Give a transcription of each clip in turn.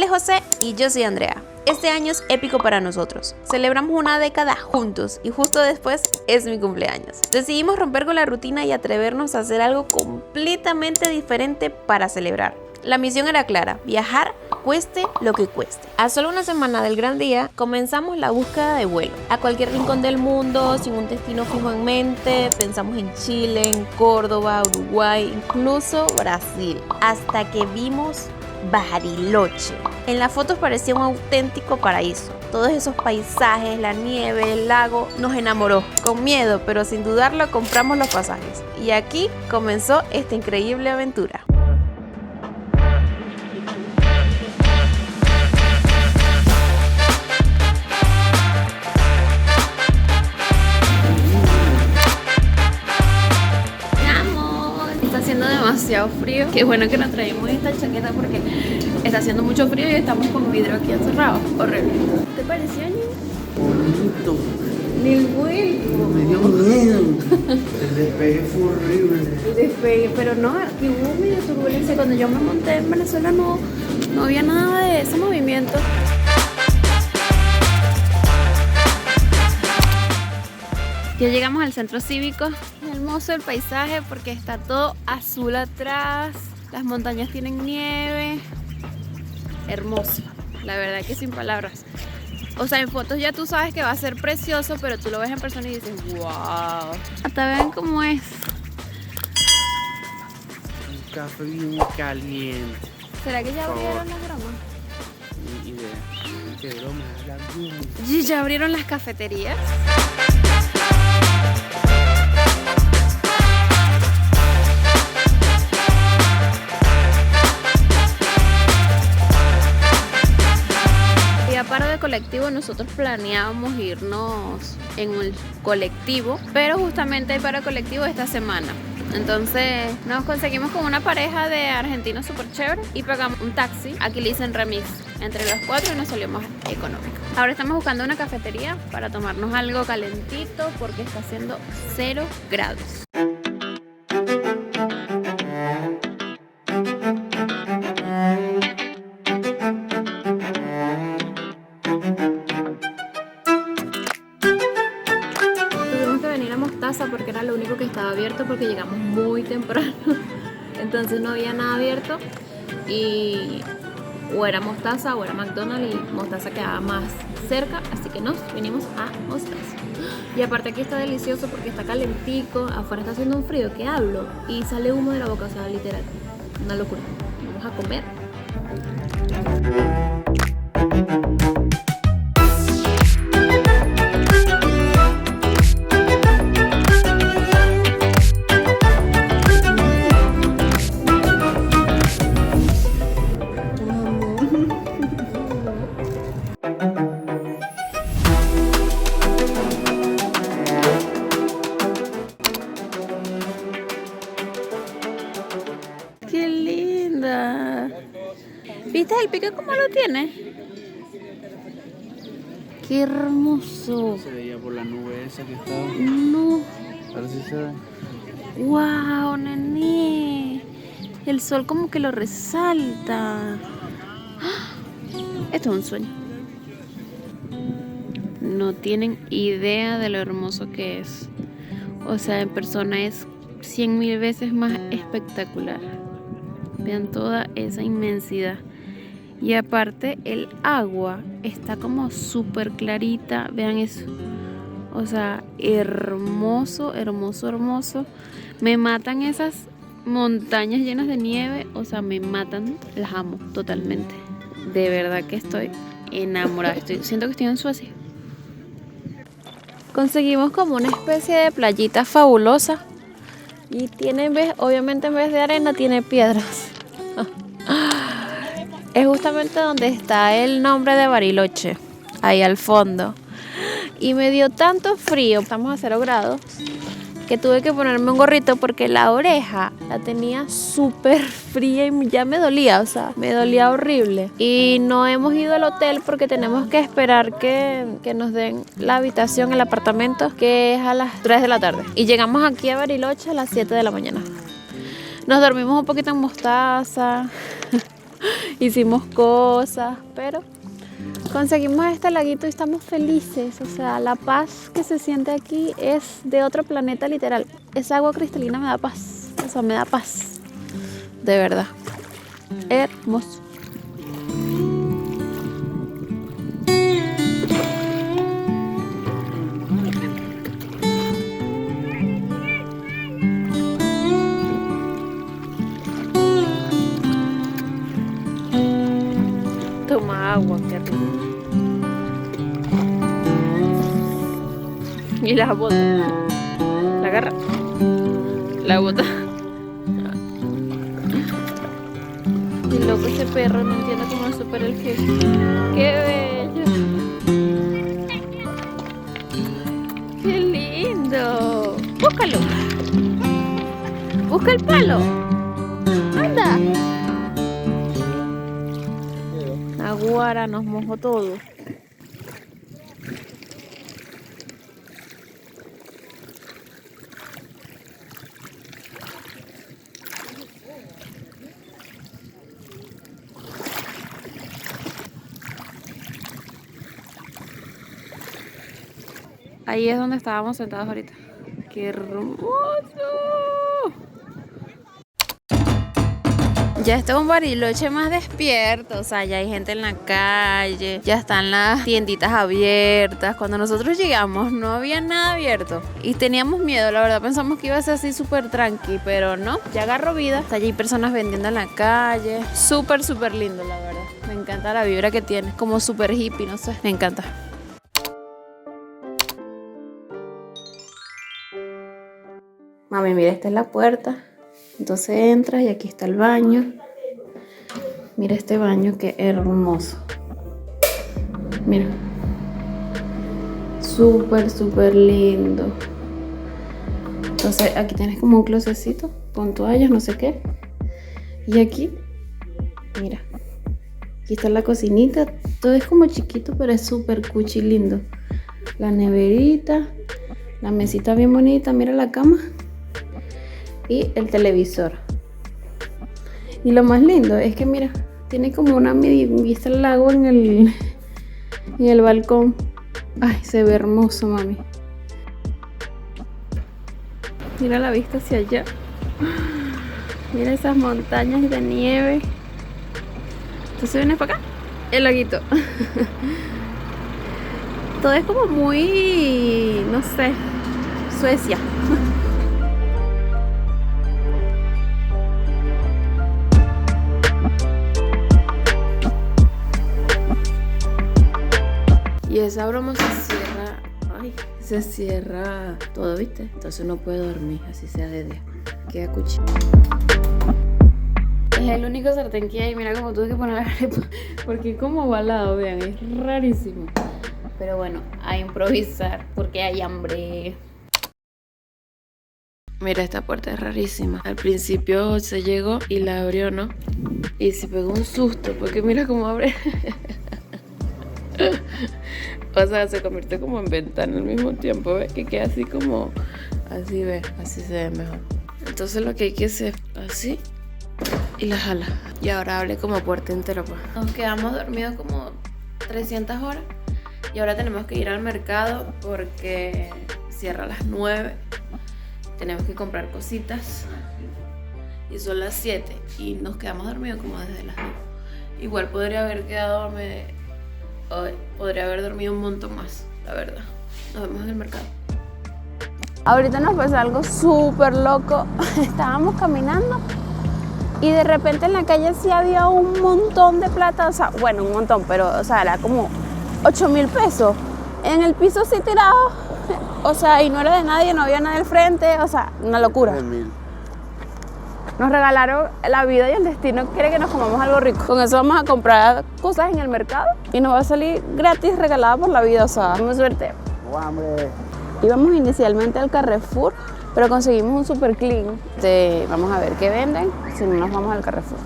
Él es José y yo soy Andrea. Este año es épico para nosotros. Celebramos una década juntos y justo después es mi cumpleaños. Decidimos romper con la rutina y atrevernos a hacer algo completamente diferente para celebrar. La misión era clara: viajar cueste lo que cueste. A solo una semana del gran día, comenzamos la búsqueda de vuelo. A cualquier rincón del mundo, sin un destino fijo en mente, pensamos en Chile, en Córdoba, Uruguay, incluso Brasil. Hasta que vimos Bariloche. En las fotos parecía un auténtico paraíso. Todos esos paisajes, la nieve, el lago, nos enamoró. Con miedo, pero sin dudarlo, compramos los pasajes. Y aquí comenzó esta increíble aventura. Demasiado frío. Qué bueno que nos traemos esta chaqueta porque está haciendo mucho frío y estamos con vidrio aquí encerrados. Horrible. ¿Te pareció, Año? Bonito. Ni el vuelo. Me dio miedo. El despegue fue horrible. El despegue, pero no, aquí hubo medio turbulencia. Cuando yo me monté en Venezuela no había nada de ese movimiento. Ya llegamos al centro cívico. Hermoso el paisaje porque está todo azul atrás. Las montañas tienen nieve. Hermoso. La verdad que sin palabras. O sea, en fotos ya tú sabes que va a ser precioso, pero tú lo ves en persona y dices, wow. Hasta vean cómo es. Un café bien caliente. ¿Será que ya abrieron las bromas? Ni idea. ¿Qué broma? ¿Y ya abrieron las cafeterías? Paro de colectivo, nosotros planeábamos irnos en un colectivo, pero justamente hay paro colectivo esta semana. Entonces nos conseguimos con una pareja de argentinos súper chévere y pagamos un taxi, aquí le dicen remis, entre los 4 y nos salió más económico. Ahora estamos buscando una cafetería para tomarnos algo calentito porque está haciendo 0 grados. Porque era lo único que estaba abierto porque llegamos muy temprano, entonces no había nada abierto y o era Mostaza o era McDonald's y Mostaza quedaba más cerca, así que nos vinimos a Mostaza. Y aparte aquí está delicioso porque está calentico, afuera está haciendo un frío que hablo y sale humo de la boca, o sea, literal, una locura. Vamos a comer. ¡Qué linda! ¿Viste el pico cómo lo tiene? ¡Qué hermoso! Se veía por la nube esa que estaba. No. Ahora sí se ve. ¡Wow, nene! El sol como que lo resalta. Esto es un sueño. No tienen idea de lo hermoso que es. O sea, en persona es 100.000 veces más espectacular. Vean toda esa inmensidad. Y aparte el agua está como súper clarita. Vean eso. O sea, hermoso, hermoso, hermoso. Me matan esas montañas llenas de nieve. O sea, me matan. Las amo totalmente. De verdad que estoy enamorada. Siento que estoy en Suecia. Conseguimos como una especie de playita fabulosa. Y tiene, obviamente en vez de arena, tiene piedras. Es justamente donde está el nombre de Bariloche, ahí al fondo. Y me dio tanto frío, estamos a 0 grados, que tuve que ponerme un gorrito porque la oreja la tenía súper fría y ya me dolía, o sea, me dolía horrible. Y no hemos ido al hotel porque tenemos que esperar que nos den la habitación, el apartamento, que es a las 3 de la tarde. Y llegamos aquí a Bariloche a las 7 de la mañana. Nos dormimos un poquito en Mostaza. hicimos cosas, pero conseguimos este laguito y estamos felices. O sea, la paz que se siente aquí es de otro planeta literal. Esa agua cristalina me da paz, o sea, me da paz, de verdad. Hermoso. Toma agua, qué rico. Y la bota. La agarra. La bota. Y loco ese perro, no entiendo cómo lo supera el jefe. ¡Qué bello! ¡Qué lindo! ¡Búscalo! ¡Busca el palo! ¡Anda! La guara nos mojó todo. Ahí es donde estábamos sentados ahorita. ¡Qué hermoso! Ya está un Bariloche más despierto, o sea, ya hay gente en la calle, ya están las tienditas abiertas. Cuando nosotros llegamos no había nada abierto y teníamos miedo, la verdad pensamos que iba a ser así súper tranqui, pero no, ya agarró vida. Hasta allí hay personas vendiendo en la calle, súper lindo, la verdad. Me encanta la vibra que tiene, como súper hippie, no sé, me encanta. Mami, mira, esta es la puerta. Entonces entras y aquí está el baño. Mira este baño, qué hermoso. Mira. Súper lindo. Entonces aquí tienes como un closecito con toallas, no sé qué. Y aquí, mira. Aquí está la cocinita. Todo es como chiquito, pero es súper cuchi lindo. La neverita. La mesita bien bonita. Mira la cama. Y el televisor. Y lo más lindo es que mira, tiene como una vista al lago en el balcón. Ay, se ve hermoso, mami. Mira la vista hacia allá. Mira esas montañas de nieve. Entonces vienes para acá, el laguito. Todo es como muy, no sé, Suecia. Y esa broma se cierra todo, ¿viste? Entonces uno puede dormir, así sea de día. Queda cuchi. Es el único sartén que hay, mira cómo tuve que poner la arepa. Porque como balado, vean, es rarísimo. Pero bueno, a improvisar porque hay hambre. Mira, esta puerta es rarísima. Al principio se llegó y la abrió, ¿no? Y se pegó un susto porque mira cómo abre. O sea, se convierte como en ventana al mismo tiempo, ¿ves? Que queda así como, así ve, así se ve mejor. Entonces lo que hay que hacer así y la jala. Y ahora abre como puerta entera, pues. Nos quedamos dormidos como 300 horas y ahora tenemos que ir al mercado porque cierra a las 9. Tenemos que comprar cositas y son las 7 y nos quedamos dormidos como desde las 9. Igual podría haber quedado hoy, podría haber dormido un montón más, la verdad. Nos vemos en el mercado. Ahorita nos pasó algo súper loco. Estábamos caminando y de repente en la calle sí había un montón de plata. O sea, bueno, un montón, pero o sea, era como 8.000 pesos. En el piso así tirado. O sea, y no era de nadie, no había nadie al frente. O sea, una locura. Nos regalaron la vida y el destino quiere que nos comamos algo rico. Con eso vamos a comprar cosas en el mercado y nos va a salir gratis regalada por la vida. O sea, tenemos suerte. Íbamos inicialmente al Carrefour, pero conseguimos un Super Clean. Vamos a ver qué venden, si no nos vamos al Carrefour.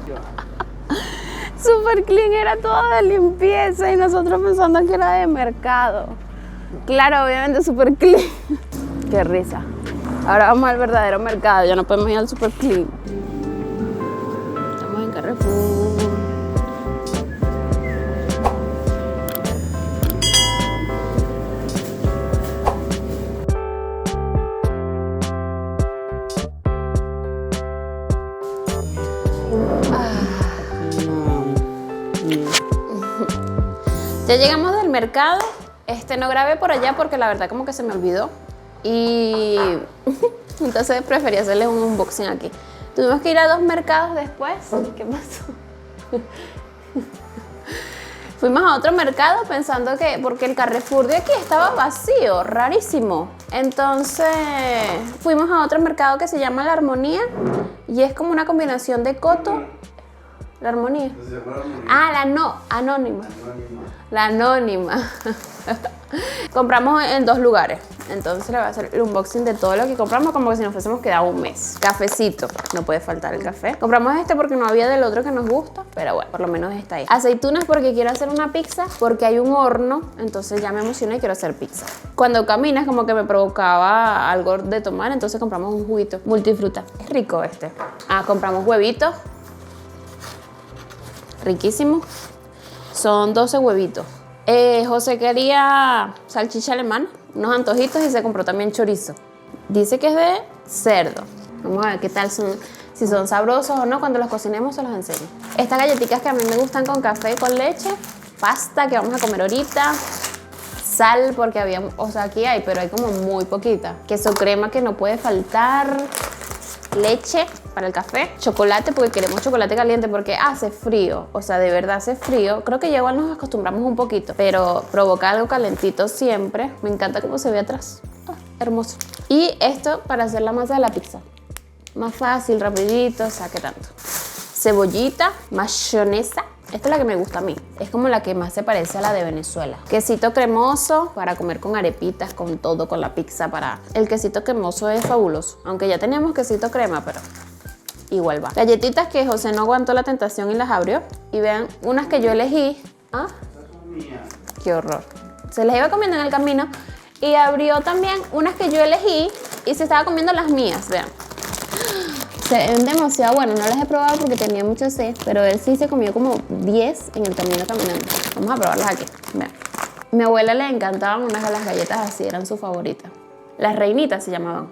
Super Clean era todo de limpieza y nosotros pensando que era de mercado. Claro, obviamente Super Clean. Qué risa. Ahora vamos al verdadero mercado, ya no podemos ir al Super Clean. Estamos en Carrefour. Ya llegamos del mercado. No grabé por allá porque la verdad como que se me olvidó. Y entonces preferí hacerles un unboxing aquí. Tuvimos que ir a 2 mercados después. ¿Qué pasó? Fuimos a otro mercado pensando que, porque el Carrefour de aquí estaba vacío, rarísimo. Entonces fuimos a otro mercado que se llama La Armonía y es como una combinación de coto. La Armonía. Ah, Anónima. La Anónima. Compramos en 2 lugares. Entonces le voy a hacer el unboxing de todo lo que compramos como que si nos fuésemos quedado un mes. Cafecito, no puede faltar el café. Compramos este porque no había del otro que nos gusta, pero bueno, por lo menos está ahí. Aceitunas porque quiero hacer una pizza, porque hay un horno, entonces ya me emocioné y quiero hacer pizza. Cuando caminas como que me provocaba algo de tomar, entonces compramos un juguito multifruta. Es rico este. Compramos huevitos. Riquísimo. Son 12 huevitos. José quería salchicha alemana, unos antojitos y se compró también chorizo. Dice que es de cerdo. Vamos a ver qué tal son, si son sabrosos o no. Cuando los cocinemos se los enseño. Estas galletitas que a mí me gustan con café y con leche. Pasta que vamos a comer ahorita. Sal porque había, o sea, aquí hay, pero hay como muy poquita. Queso crema que no puede faltar. Leche para el café, chocolate porque queremos chocolate caliente porque hace frío, o sea, de verdad hace frío. Creo que ya igual nos acostumbramos un poquito, pero provoca algo calentito siempre. Me encanta cómo se ve atrás, hermoso. Y esto para hacer la masa de la pizza, más fácil, rapidito, o sea, ¿qué tanto? Cebollita, mayonesa. Esta es la que me gusta a mí. Es como la que más se parece a la de Venezuela. Quesito cremoso para comer con arepitas, con todo, con la pizza. El quesito cremoso es fabuloso. Aunque ya teníamos quesito crema, pero igual va. Galletitas que José no aguantó la tentación y las abrió. Y vean, unas que yo elegí. ¿Ah? Qué horror. Se las iba comiendo en el camino. Y abrió también unas que yo elegí y se estaba comiendo las mías, vean. Se ven demasiado buenas, no las he probado porque tenía mucho sed, pero él sí se comió como 10 en el camino caminando. Vamos a probarlas aquí. Vean. Mi abuela le encantaban unas de las galletas así, eran sus favoritas. Las reinitas se llamaban.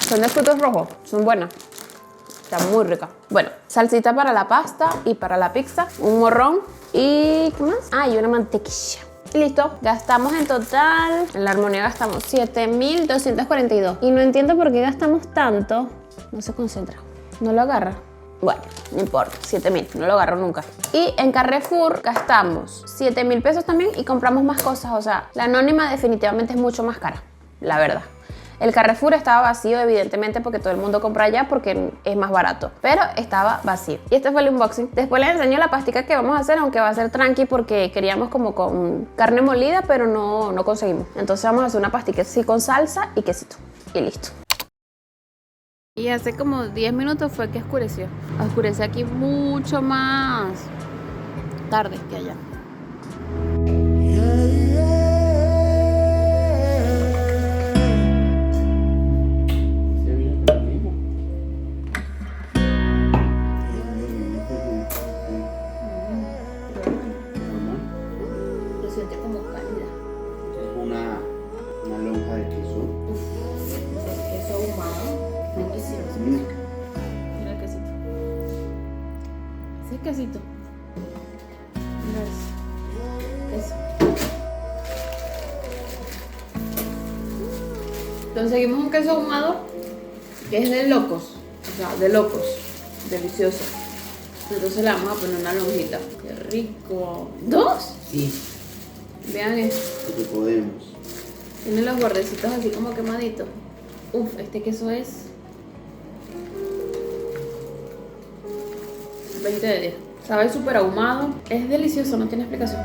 Son de frutos rojos, son buenas. Están muy ricas. Bueno, salsita para la pasta y para la pizza, un morrón y ¿qué más? Y una mantequilla. Y listo, gastamos en total, en La Armonía gastamos 7.242. Y no entiendo por qué gastamos tanto. No se concentra, no lo agarra. Bueno, no importa, 7.000, no lo agarro nunca. Y en Carrefour gastamos 7.000 pesos también y compramos más cosas. O sea, la Anónima definitivamente es mucho más cara, la verdad. El Carrefour estaba vacío, evidentemente, porque todo el mundo compra allá porque es más barato. Pero estaba vacío. Y este fue el unboxing. Después les enseño la pastica que vamos a hacer, aunque va a ser tranqui porque queríamos como con carne molida, pero no conseguimos. Entonces vamos a hacer una pastica así con salsa y quesito. Y listo. Y hace como 10 minutos fue que oscureció. Oscurece aquí mucho más tarde que allá. Quesito. Mira eso. Conseguimos un queso ahumado que es de locos. O sea, de locos. Delicioso. Entonces le vamos a poner una lonjita. Qué rico. ¿2? Sí. Vean esto. Porque podemos. Tiene los bordecitos así como quemaditos. Este queso es 20 de 10. Sabe súper ahumado. Es delicioso, no tiene explicación.